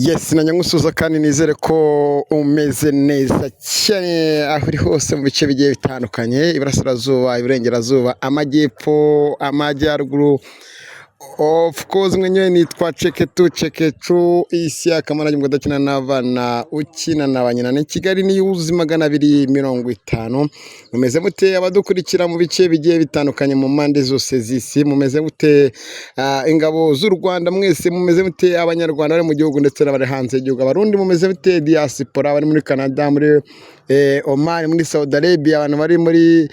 Yes, na nyamusuza kandi nizere ko umeze neza cyane aho uri hose mu bice bigiye bitandukanye, iburasirazuba, iburengerazuba, amajyepfo, amajyaruguru. Of course mwenyewe nitwa Cekecu isi akamara ngo dakina n'abana ukina na banyina ni Kigali ni yuzi 250. Mumeze mute abadukurikira mu bice bigiye bitandukanye mu mande zose z'isi, mumeze mute ingabo z'u Rwanda mwese, mumeze mute abanyarwanda bari mu gihugu ndetse n'abari hanze y'igihugu, abarundi mumeze mute, diaspora bari muri Canada, muri Oman, muri Saudi Arabia, abantu bari muri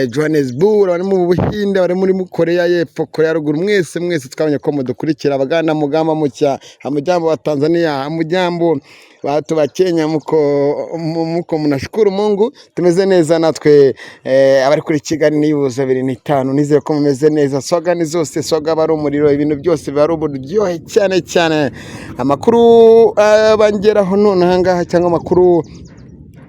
Johannesburg, bari mu Buhinde, bari muri Korea y'Epfo, Korea ruguru, mwese twabonye ko mudukurikira. Abaganda mugamba mucya, hamujambo wa Tanzania, hamujambo watu wa Kenya, muko mnashukuru Mungu tumeze neza natwe. Abari kuri Kigali ni yuza 25, nizeye ko mumeze neza. Swaga ni zose, swaga bari umuriro, ibintu byose bari uburyohe cyane. Amakuru bangeraho none ahangaha cyangwa amakuru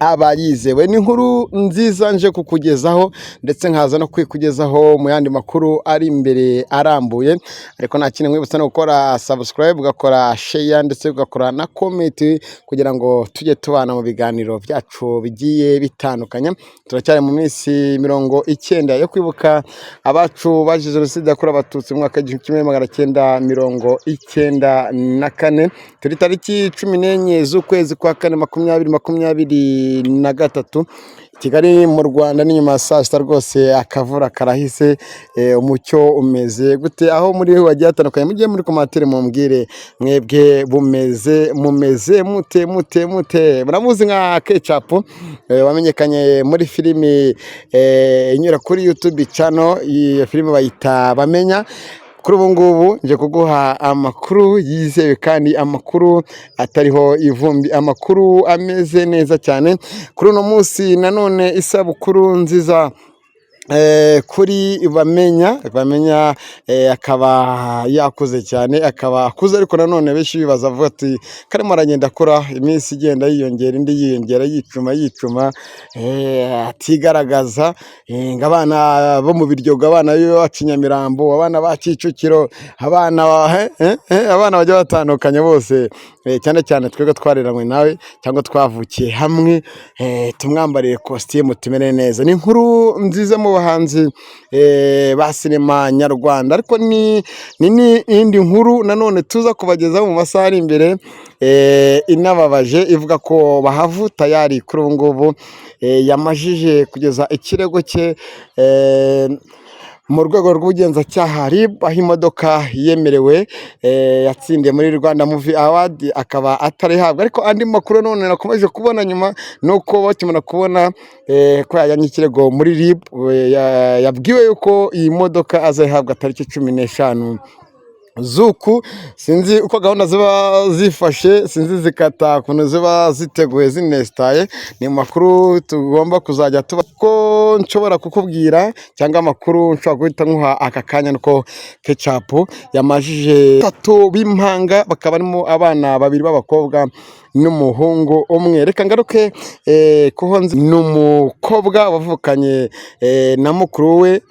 abayizewe ni inkuru nziza nje kukugezaho, ndetse nkaza no kwikugezaho mu yandi makuru ari imbere arambuye. Ariko nta kintu mwibutsa no gukora subscribe, ugakora share, ndetse ugakora na comment kugira ngo tujye tubana mu biganiro byacu bigiye bitandukanye. Turacyari mu minsi 90 yo kwibuka abacu baje jenoside yakorewe abatutsi mu mwaka 1994. Turi tariki 14 z'ukwezi kwa 4 2023 Kigali mu Rwanda. Ni nyuma saa sita rwose, akavura karahise. Umucyo umeze gute aho muri wagiye atandukanye? Mugiye muri komantere mumbwire mwebwe mumeze mute. Muramuzi nka Ketchup, wamenyekanye muri filimi inyura kuri YouTube channel. Iyi filimi bayita Bamenya. Kuri ubu ngubu nje kuguha amakuru yizewe kandi amakuru atariho ivumbi, amakuru ameze neza cyane. Kuri uno munsi nanone isabukuru nziza kuri Bamenya, akaba yakuze cyane, akaba akuze, ariko nanone benshi bibaza avuga ati karimo aragenda akora, iminsi igenda yiyongera, indi yiyongera, yicuma, atigaragaza. Ngabana bo mu Biryogo, abana bacu Nyamirambo, abana ba Kicukiro, abana bajya batandukanye bose, cyane twebwe twareranywe nawe cyangwa twavukiye hamwe, tumwambarire costume tumere neza. Ni inkuru nziza mu bahanzi ba sinema nyarwanda, ariko ni indi nkuru nanone tuza kubagezaho mu masaha ari imbere, inababaje, ivuga ko Bahavu tayari kuri ubu ngubu yamajije kugeza ikirego cye mu rwego rw'ubugenzacyaha RIB, aho imodoka yemerewe yatsindiye muri Rwanda Movie Award akaba atarihabwa. Ariko andi makuru none nakomeje kubona nyuma nuko bakimana kubona ko yajyanye ikirego muri RIB, yabwiwe yuko iyi modoka azayihabwa tariki 15 zuku. Sinzi uko gahunda ziba zifashe, sinzi zikata kuntu ziba ziteguye zinestaye. Ni makuru tugomba kuzajya tuba ko nshobora kukubwira, cyangwa amakuru nshobora guhita nkuha aka kanya, nuko Ketchup yamajije 3 b'impanga, bakaba barimo abana 2 b'abakobwa n'umuhungu umwe. Reka ngaruke kuho n'umukobwa wavukanye na mukuru we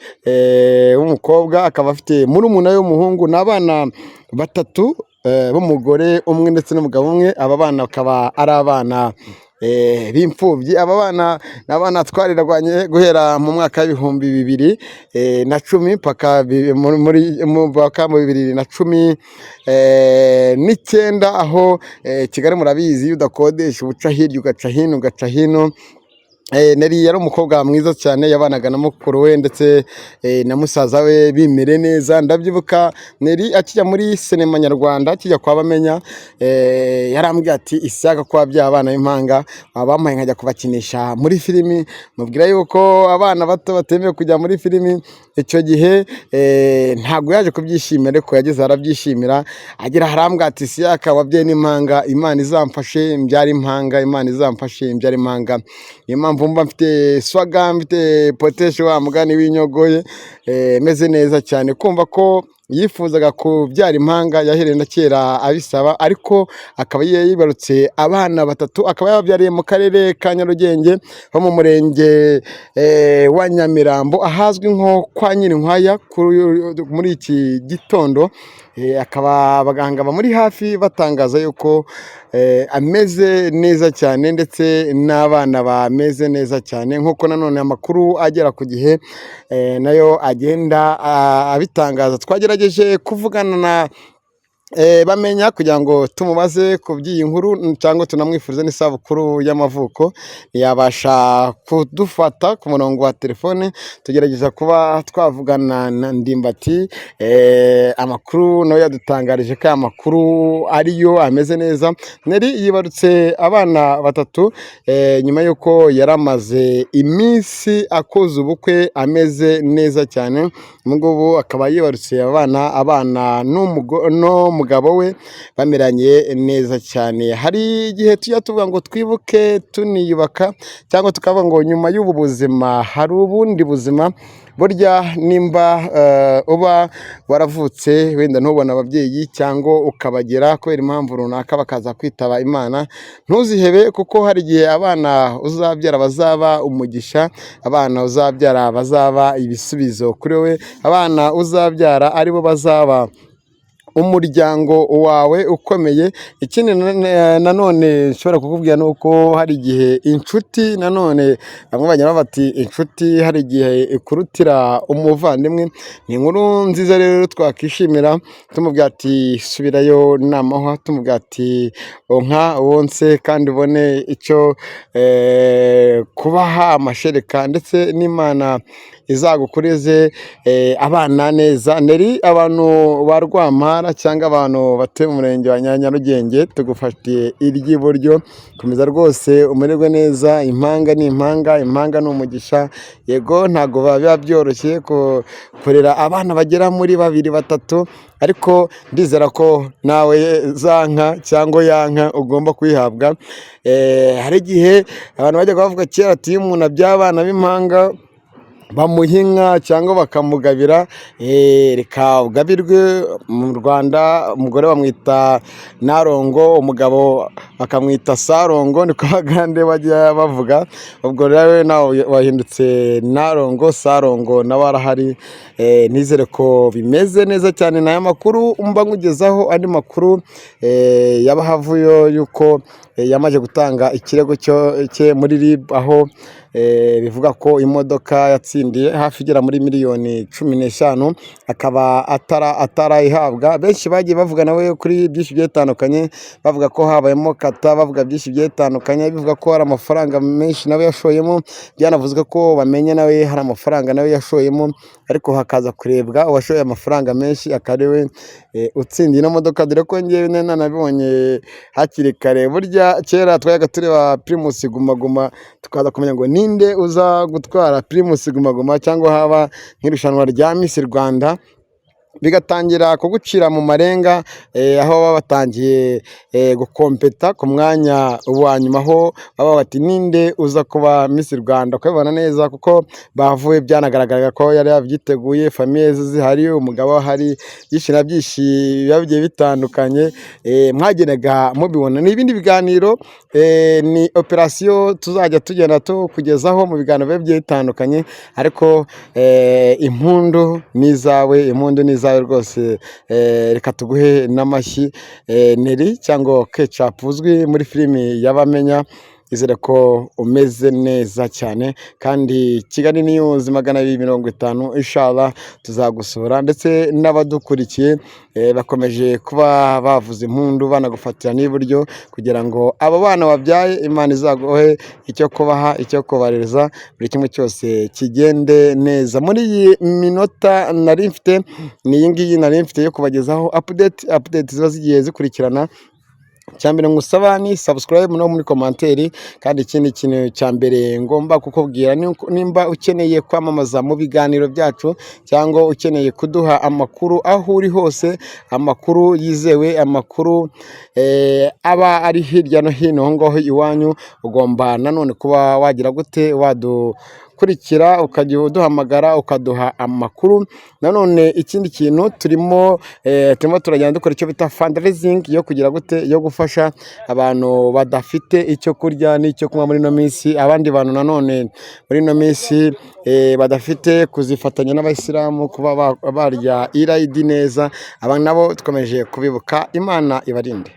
w'umukobwa, akaba afite murumuna w'umuhungu, n'abana 3 b'umugore umwe ndetse n'umugabo umwe. Aba bana bakaba ari abana b'imfubyi. Aba bana n'abana twariragwanye guhera mu mwaka w'ibihumbi 2010 paka muri mu 2019, aho Kigali murabizi udakodesha ubuca hirya ugaca hino. Neri yari umukobwa mwiza cyane, yabanaga na mukuru we ndetse na musaza we bimere neza. Ndabyibuka Neri akijya muri sinema nyarwanda, akijya kwa Bamenya, yarambwiye ati isyaga kwa by'abana b'impanga bampaye nkajya kubakinisha muri filimi. Mubwira yuko abana bato batemewe kujya muri filimi. Icyo gihe ntago yaje kubyishimira, ariko yageze arabyishimira, agira harambwa ati isyaga wabye n'impanga, Imana izamfashe mbyara impanga, Imana izamfashe mbyara impanga. Mvumba mfite swaga, mfite potesho wa mugani w'inyogoye, meze neza cyane kumva ko yifuzaga kubyara impanga yahereye na kera abisaba, ariko akaba yibarutse abana batatu, akaba yababyariye mu karere ka Nyarugenge ho mu murenge wa Nyamirambo ahazwi nko kwa Nyirinkwaya. Muri iki gitondo akaba abaganga bamuri hafi batangaza yuko ameze neza cyane, ndetse n'abana bameze neza cyane, nk'uko nanone amakuru agera ku gihe nayo agenda abitangaza. Twagerageje kuvugana na bamenya kugira ngo tumubaze ku by'iyi nkuru cyangwa tunamwifurize n'isabukuru y'amavuko, ntiyabasha kudufata ku murongo wa telefone. Tugerageza kuba twavugana na Ndimbati, amakuru nawe yadutangarije ko aya makuru ariyo ameze neza. Neri yibarutse abana batatu nyuma y'uko yari amaze iminsi akoze ubukwe ameze neza cyane. Ubu ngubu akaba yibarutse abana n'umugabo we bameranye neza cyane. Hari igihe tujya tuvuga ngo twibuke tuniyubaka, cyangwa tukavuga ngo nyuma y'ubu buzima hari ubundi buzima. Burya nimba uba waravutse wenda ntubone ababyeyi cyangwa ukabagera kubera impamvu runaka bakaza kwitaba Imana, ntuzihebe, kuko hari igihe abana uzabyara bazaba umugisha, abana uzabyara bazaba ibisubizo kuri we, abana uzabyara aribo bazaba umuryango wawe ukomeye. Ikindi nanone nshobora kukubwira ni uko hari igihe inshuti, nanone bamwe bagira bati inshuti hari igihe ikurutira umuvandimwe. Ni inkuru nziza rero twakishimira, tumubwira ati subirayo n'amahwa, tumubwira ati onka wonse kandi ubone icyo kubaha amashereka, ndetse n'Imana izagukurize abana neza. Neri, abantu ba Rwampara cyangwa abantu batuye mu murenge wa Nyarugenge, tugufatiye iry'iburyo. Komeza rwose umererwe neza. Impanga ni impanga, impanga ni umugisha. Yego ntabwo biba byoroshye kurera abana bagera muri babiri batatu, ariko ndizera ko nawe zanka cyangwa yanka ugomba kuyihabwa. Hari igihe abantu bajya bavuga kera ati iyo umuntu abyaye abana b'impanga bamuha inka cyangwa bakamugabira, reka ugabirwe. Mu Rwanda umugore bamwita narongo, umugabo bakamwita sarongo, niko Abagande bajya bavuga. Ubwo rero nawe wahindutse narongo, sarongo nawe arahari. Nizere ko bimeze neza cyane. N'aya makuru mba nkugezaho, andi makuru yabahavuyo yuko yamaze gutanga ikirego cye muri RIB, aho bivuga ko imodoka yatsindiye hafi igera muri miliyoni 15 akaba atarayihabwa. Benshi bagiye bavuga nawe kuri byinshi bitandukanye, bavuga ko habayemo kata, bavuga byinshi bitandukanye, bivuga ko hari amafaranga menshi nawe yashoyemo. Byanavuzwe ko bamenye nawe hari amafaranga nawe yashoyemo, ariko hakaza kurebwa uwashoye amafaranga menshi akariwe utsindiye ino modoka. Dore ko ngewe nanabibonye hakiri kare. Burya kera twayaga tureba Primus Guma Guma, tukaza kumenya ngo ninde uza gutwara Primus Guma Guma, cyangwa haba nk'irushanwa rya Miss Rwanda, bigatangira kugucira mu marenga, aho baba batangiye gukompeta ku mwanya wa nyuma, aho baba bati ninde uza kuba Miss Rwanda. Ukabibona neza kuko bavuye, byanagaragaraga ko yari yabyiteguye, famiye zihari, umugabo hari, byinshi na byinshi biba bigiye bitandukanye. Mwagenaga mubibona. N'ibindi biganiro, ni operasiyo tuzajya tugenda tukugezaho mu biganiro bigiye bitandukanye, ariko impundu ni izawe, impundu ni izawe rwose. Reka tuguhe n'amashyi. Neri cyangwa Ketchup uzwi muri filimi y'Abamenya, izere ko umeze neza cyane, kandi Kigali News 250 inshallah tuzagusura, ndetse n'abadukurikiye bakomeje kuba bavuza impundu banagufatira n'iburyo, kugira ngo abo bana wabyaye Imana izaguhe icyo kubaha, icyo kubareza, buri kimwe cyose kigende neza. Muri iyi minota nari mfite, ni iyi ngiyi nari mfite yo kubagezaho update ziba zigiye zikurikirana. Cyambere ngusaba ni subscribe no muri commentaire, kandi ikindi kintu cyambere ngomba kukubwira, nimba ukeneye kwamamaza mu biganiro byacu, cyangwa ukeneye kuduha amakuru aho uri hose, amakuru yizewe, amakuru aba ari hirya no hino ngaho iwanyu, ugomba nanone kuba wagira gute ukurikira, ukajya uduhamagara ukaduha amakuru. Nanone ikindi kintu turimo turagenda dukora icyo bita fundraising yo kugira gute, yo gufasha abantu badafite icyo kurya n'icyo kunywa muri ino minsi, abandi bantu nanone muri ino minsi badafite kuzifatanya n'abayisilamu kuba barya irayidi neza, aba nabo dukomeje kubibuka. Imana ibarinde.